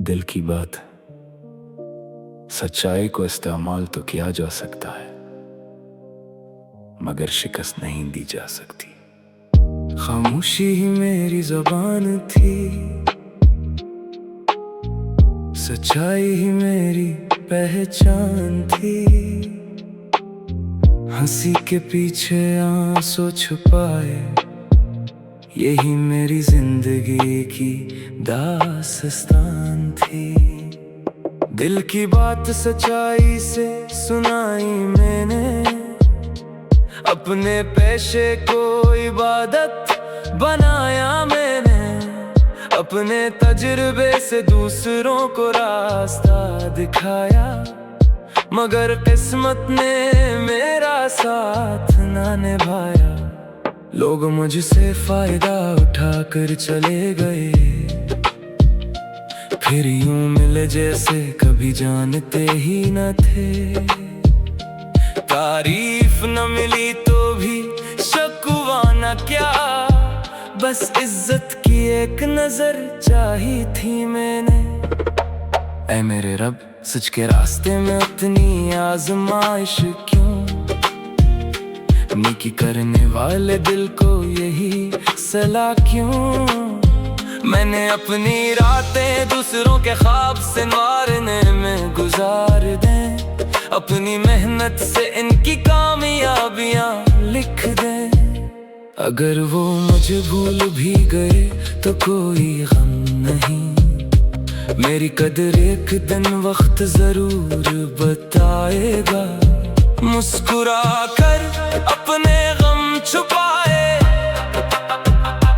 दिल की बात, सच्चाई को इस्तेमाल तो किया जा सकता है, मगर शिकस्त नहीं दी जा सकती। खामोशी ही मेरी ज़बान थी, सच्चाई ही मेरी पहचान थी। हंसी के पीछे आंसू छुपाए, यही मेरी जिंदगी की दास्तान थी। दिल की बात सच्चाई से सुनाई मैंने, अपने पेशे को इबादत बनाया मैंने। अपने तजुर्बे से दूसरों को रास्ता दिखाया, मगर किस्मत ने मेरा साथ ना निभाया। लोग मुझसे फायदा उठाकर चले गए, फिर यूं मिले जैसे कभी जानते ही न थे। तारीफ न मिली तो भी शकवा न क्या, बस इज्जत की एक नजर चाही थी मैंने। ऐ मेरे रब, सच के रास्ते में इतनी आजमाइश क्यों? नेकी करने वाले दिल को यही सलाह क्यों? मैंने अपनी रातें दूसरों के ख्वाब से नवारने में गुजार दें, अपनी मेहनत से इनकी कामयाबियां लिख दें। अगर वो मुझे भूल भी गए तो कोई गम नहीं, मेरी कदर एक दिन वक्त जरूर बताएगा। मुस्कुरा कर अपने गम छुपाए,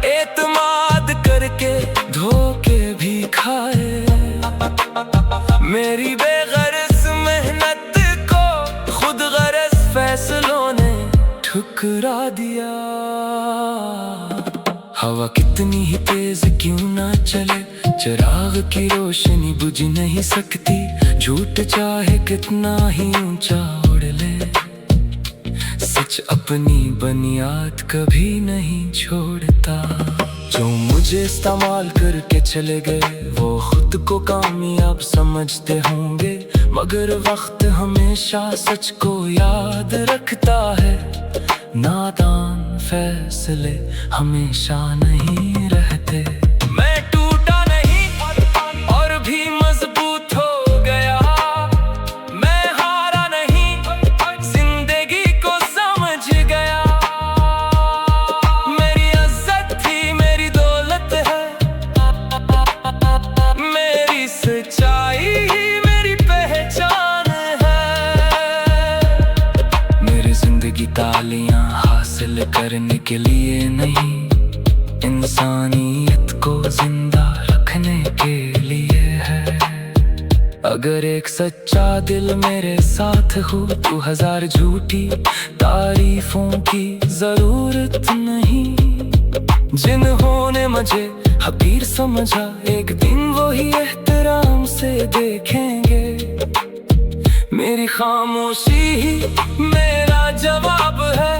एतमाद करके धोखे भी खाए। मेरी बेगरज मेहनत को खुद गरज फैसलों ने ठुकरा दिया। हवा कितनी ही तेज क्यों ना चले, चिराग की रोशनी बुझ नहीं सकती। झूठ चाहे कितना ही ऊंचा उड़ ले, सच अपनी बुनियाद कभी नहीं छोड़ता। जो मुझे इस्तेमाल करके चले गए, वो खुद को कामयाब समझते होंगे, मगर वक्त हमेशा सच को याद रखता है। नादान फैसले हमेशा नहीं रहते। मैं टूटा नहीं और भी मजबूत हो गया, मैं हारा नहीं, जिंदगी को समझ गया। मेरी इज्जत थी मेरी दौलत है, मेरी सच्चाई ही मेरी पहचान है। मेरी जिंदगी तालियां हासिल करने के लिए नहीं, इंसानियत को जिंदा रखने के लिए है। अगर एक सच्चा दिल मेरे साथ हो तो हजार झूठी तारीफों की जरूरत नहीं। जिन्होंने मुझे हकीर समझा, एक दिन वो ही एहतराम से देखेंगे। मेरी खामोशी ही मेरा जवाब है,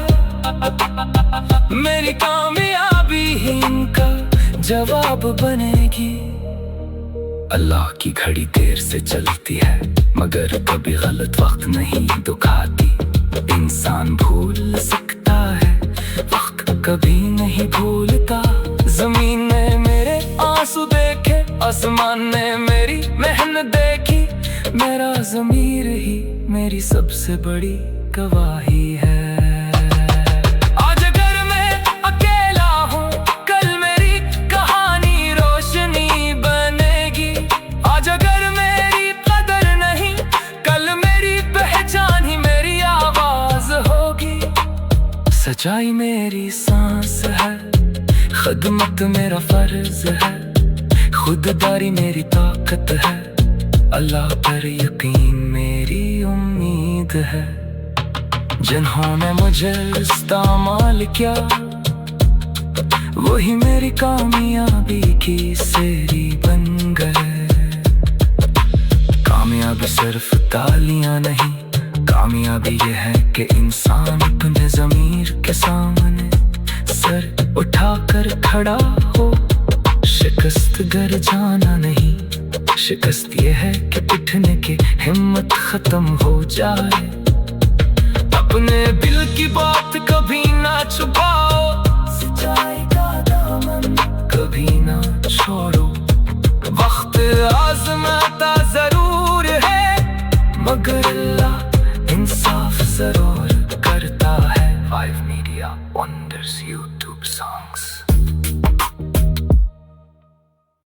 मेरी कामयाबी ही इनका जवाब बनेगी। अल्लाह की घड़ी देर से चलती है, मगर कभी गलत वक्त नहीं दुखाती। इंसान भूल सकता है, वक्त कभी नहीं भूलता। जमीन ने मेरे आंसू देखे, आसमान ने मेरी मेहनत देखी। मेरा ज़मीर ही मेरी सबसे बड़ी गवाही है। आज अगर मैं अकेला हूँ, कल मेरी कहानी रोशनी बनेगी। आज अगर मेरी कदर नहीं, कल मेरी पहचान ही मेरी आवाज होगी। सच्चाई मेरी सांस है, खिदमत मेरा फर्ज है, खुददारी मेरी ताकत है। अल्लाह पर यकीन मेरी उम्मीद है। जिन्होंने मुझे इस्तेमाल किया, वही मेरी कामयाबी की सीढ़ी बन गए। कामयाबी सिर्फ तालियां नहीं, कामयाबी ये है कि इंसान अपने ज़मीर के सामने सर उठाकर खड़ा हो। शिकस्त गर जाना नहीं, शिकस्त ये है कि उठने की हिम्मत खत्म हो जाए। अपने दिल की बात कभी ना छुपाओ, सच्चाई का दामन कभी ना छोड़ो। वक्त आजमाता जरूर है, मगर अल्लाह इंसाफ जरूर